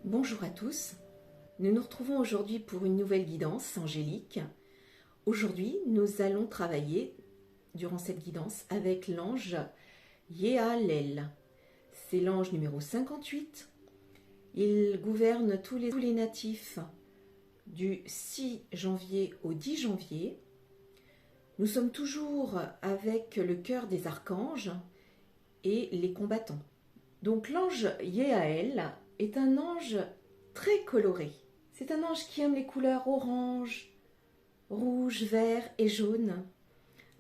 Bonjour à tous, nous nous retrouvons aujourd'hui pour une nouvelle guidance angélique. Aujourd'hui, nous allons travailler durant cette guidance avec l'ange Yehalel. C'est l'ange numéro 58. Il gouverne tous les natifs du 6 janvier au 10 janvier. Nous sommes toujours avec le cœur des archanges et les combattants. Donc l'ange Yehalel est un ange très coloré. C'est un ange qui aime les couleurs orange, rouge, vert et jaune.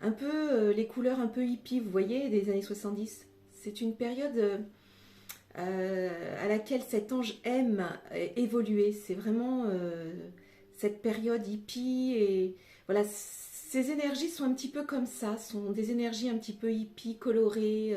Un peu les couleurs un peu hippie, vous voyez, des années 70. C'est une période à laquelle cet ange aime évoluer. C'est vraiment cette période hippie. Et voilà, ces énergies sont un petit peu comme ça, sont des énergies un petit peu hippie, colorées,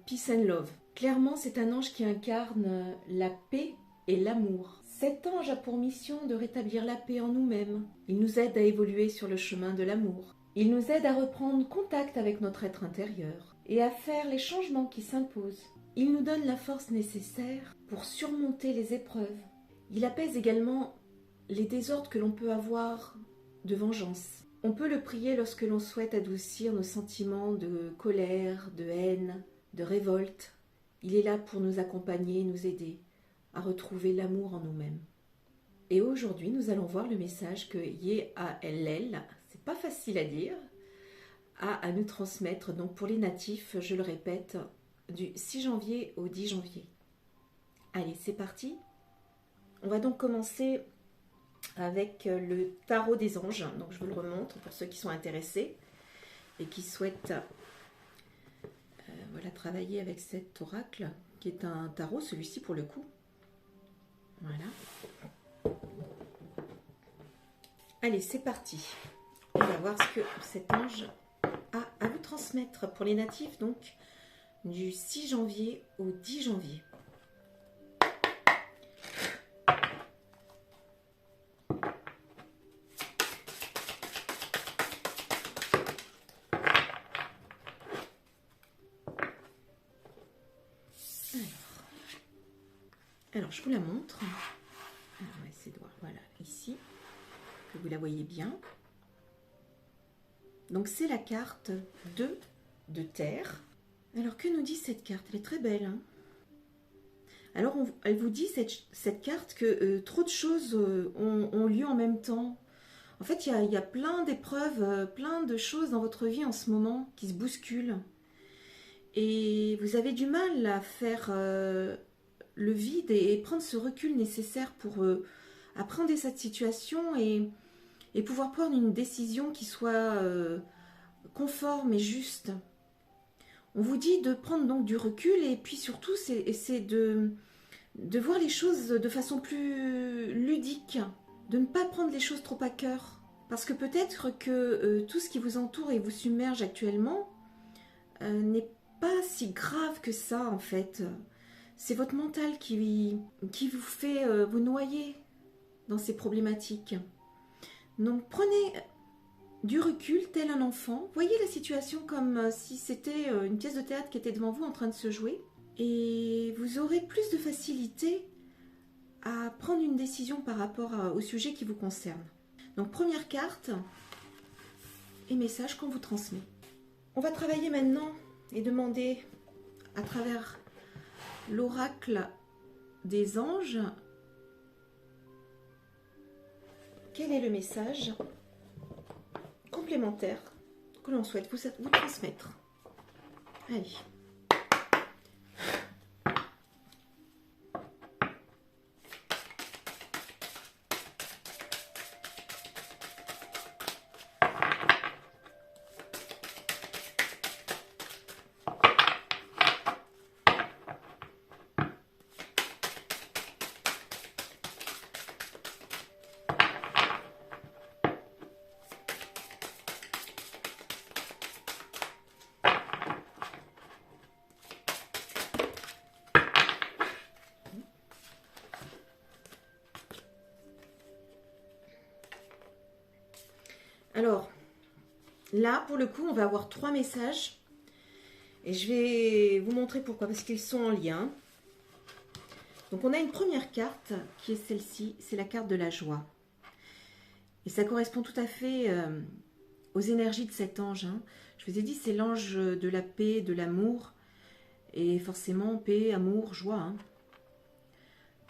peace and love. Clairement, c'est un ange qui incarne la paix et l'amour. Cet ange a pour mission de rétablir la paix en nous-mêmes. Il nous aide à évoluer sur le chemin de l'amour. Il nous aide à reprendre contact avec notre être intérieur et à faire les changements qui s'imposent. Il nous donne la force nécessaire pour surmonter les épreuves. Il apaise également les désordres que l'on peut avoir de vengeance. On peut le prier lorsque l'on souhaite adoucir nos sentiments de colère, de haine, de révolte. Il est là pour nous accompagner, nous aider à retrouver l'amour en nous-mêmes. Et aujourd'hui, nous allons voir le message que Yehalel, c'est pas facile à dire, a à nous transmettre. Donc pour les natifs, je le répète, du 6 janvier au 10 janvier. Allez, c'est parti. On va donc commencer avec le tarot des anges. Donc je vous le remontre pour ceux qui sont intéressés et qui souhaitent travailler avec cet oracle, qui est un tarot, celui-ci pour le coup. Voilà. Allez, c'est parti. On va voir ce que cet ange a à vous transmettre pour les natifs, donc du 6 janvier au 10 janvier. Alors, je vous la montre. Alors, on va essayer de voir, voilà, ici, que vous la voyez bien. Donc, c'est la carte 2 de terre. Alors, que nous dit cette carte? Elle est très belle, hein. Alors, elle vous dit, cette carte, que trop de choses ont lieu en même temps. En fait, il y a plein d'épreuves, plein de choses dans votre vie en ce moment qui se bousculent. Et vous avez du mal à faire le vide et prendre ce recul nécessaire pour appréhender cette situation et pouvoir prendre une décision qui soit conforme et juste. On vous dit de prendre donc du recul et puis surtout c'est de voir les choses de façon plus ludique, de ne pas prendre les choses trop à cœur. Parce que peut-être que tout ce qui vous entoure et vous submerge actuellement n'est pas si grave que ça en fait. C'est votre mental qui vous fait vous noyer dans ces problématiques. Donc prenez du recul tel un enfant. Voyez la situation comme si c'était une pièce de théâtre qui était devant vous en train de se jouer. Et vous aurez plus de facilité à prendre une décision par rapport au sujet qui vous concerne. Donc première carte et message qu'on vous transmet. On va travailler maintenant et demander à travers l'oracle des anges, quel est le message complémentaire que l'on souhaite vous transmettre. Allez. Alors, là, pour le coup, on va avoir 3 messages. Et je vais vous montrer pourquoi. Parce qu'ils sont en lien. Donc on a une première carte qui est celle-ci, c'est la carte de la joie. Et ça correspond tout à fait aux énergies de cet ange. Hein. Je vous ai dit, c'est l'ange de la paix, de l'amour. Et forcément, paix, amour, joie. Hein.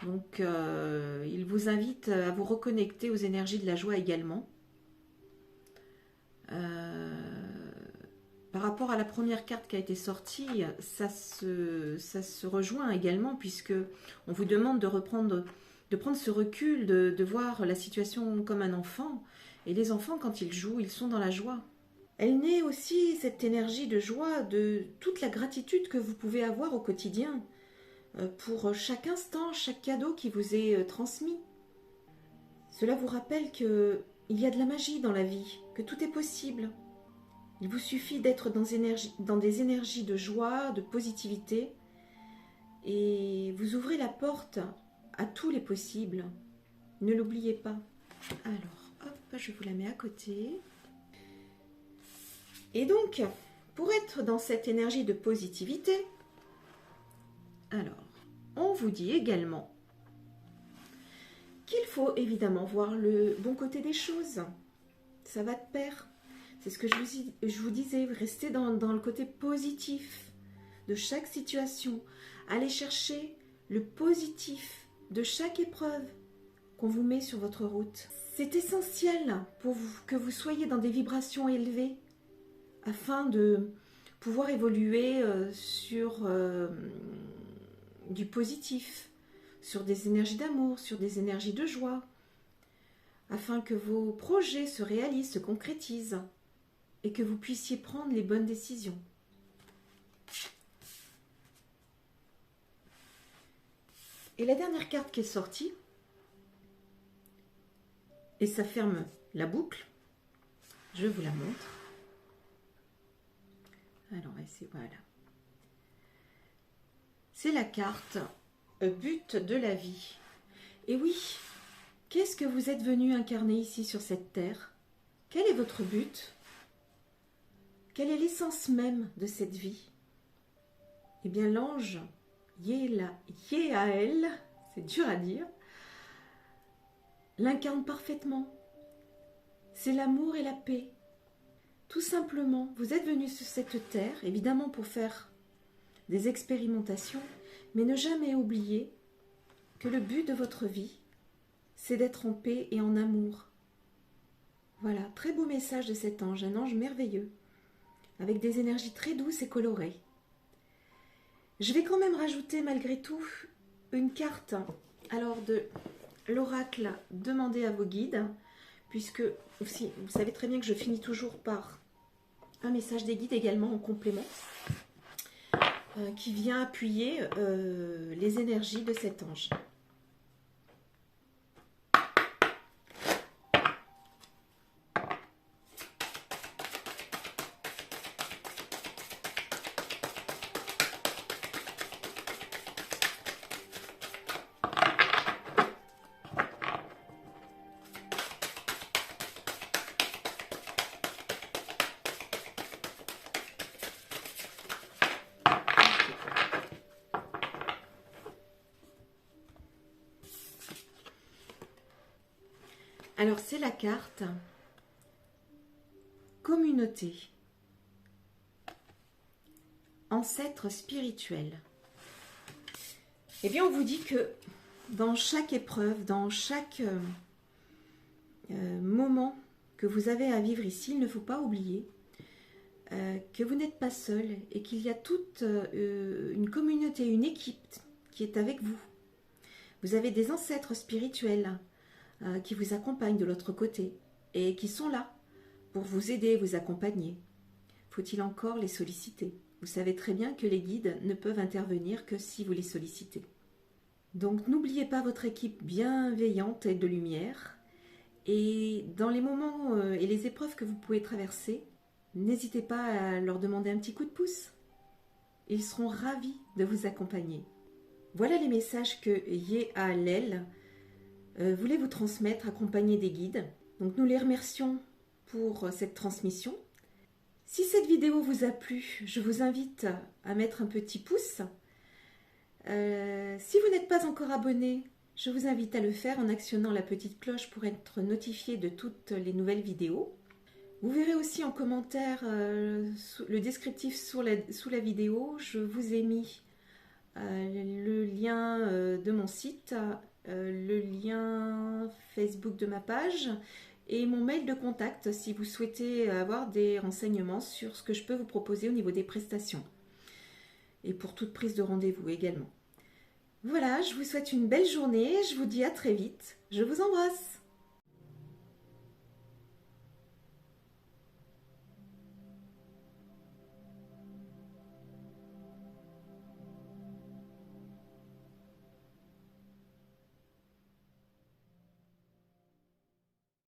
Donc il vous invite à vous reconnecter aux énergies de la joie également. Par rapport à la première carte qui a été sortie, ça se rejoint également puisque on vous demande de prendre ce recul, de voir la situation comme un enfant. Et les enfants, quand ils jouent, ils sont dans la joie. Elle naît aussi, cette énergie de joie, de toute la gratitude que vous pouvez avoir au quotidien pour chaque instant, chaque cadeau qui vous est transmis. Cela vous rappelle qu'il y a de la magie dans la vie, que tout est possible. Il vous suffit d'être dans des énergies de joie, de positivité, et vous ouvrez la porte à tous les possibles. Ne l'oubliez pas. Alors, hop, je vous la mets à côté. Et donc, pour être dans cette énergie de positivité, alors, on vous dit également qu'il faut évidemment voir le bon côté des choses. Ça va de pair. C'est ce que je vous disais, restez dans le côté positif de chaque situation. Allez chercher le positif de chaque épreuve qu'on vous met sur votre route. C'est essentiel pour vous, que vous soyez dans des vibrations élevées afin de pouvoir évoluer sur du positif, sur des énergies d'amour, sur des énergies de joie, afin que vos projets se réalisent, se concrétisent et que vous puissiez prendre les bonnes décisions. Et la dernière carte qui est sortie, et ça ferme la boucle, je vous la montre. Alors, voilà. C'est la carte but de la vie. Et oui, qu'est-ce que vous êtes venu incarner ici sur cette terre? Quel est votre but? Quelle est l'essence même de cette vie? Eh bien, l'ange Yéaël, c'est dur à dire, l'incarne parfaitement. C'est l'amour et la paix. Tout simplement, vous êtes venu sur cette terre, évidemment pour faire des expérimentations, mais ne jamais oublier que le but de votre vie, c'est d'être en paix et en amour. Voilà, très beau message de cet ange, un ange merveilleux, avec des énergies très douces et colorées. Je vais quand même rajouter malgré tout une carte alors de l'oracle Demandez à vos guides, puisque aussi, vous savez très bien que je finis toujours par un message des guides également en complément, qui vient appuyer les énergies de cet ange. Alors, c'est la carte communauté, ancêtre spirituel. Eh bien, on vous dit que dans chaque épreuve, dans chaque moment que vous avez à vivre ici, il ne faut pas oublier que vous n'êtes pas seul et qu'il y a toute une communauté, une équipe qui est avec vous. Vous avez des ancêtres spirituels qui vous accompagnent de l'autre côté et qui sont là pour vous aider, vous accompagner. Faut-il encore les solliciter? Vous savez très bien que les guides ne peuvent intervenir que si vous les sollicitez. Donc n'oubliez pas votre équipe bienveillante et de lumière, et dans les moments et les épreuves que vous pouvez traverser, n'hésitez pas à leur demander un petit coup de pouce. Ils seront ravis de vous accompagner. Voilà les messages que Yéaël voulait vous transmettre, accompagné des guides. Donc nous les remercions pour cette transmission. Si cette vidéo vous a plu, je vous invite à mettre un petit pouce, Si vous n'êtes pas encore abonné, je vous invite à le faire en actionnant la petite cloche pour être notifié de toutes les nouvelles vidéos. Vous verrez aussi en commentaire le descriptif sous la vidéo. Je vous ai mis le lien de mon site, le lien Facebook de ma page et mon mail de contact si vous souhaitez avoir des renseignements sur ce que je peux vous proposer au niveau des prestations. Et pour toute prise de rendez-vous également. Voilà, je vous souhaite une belle journée, je vous dis à très vite, je vous embrasse.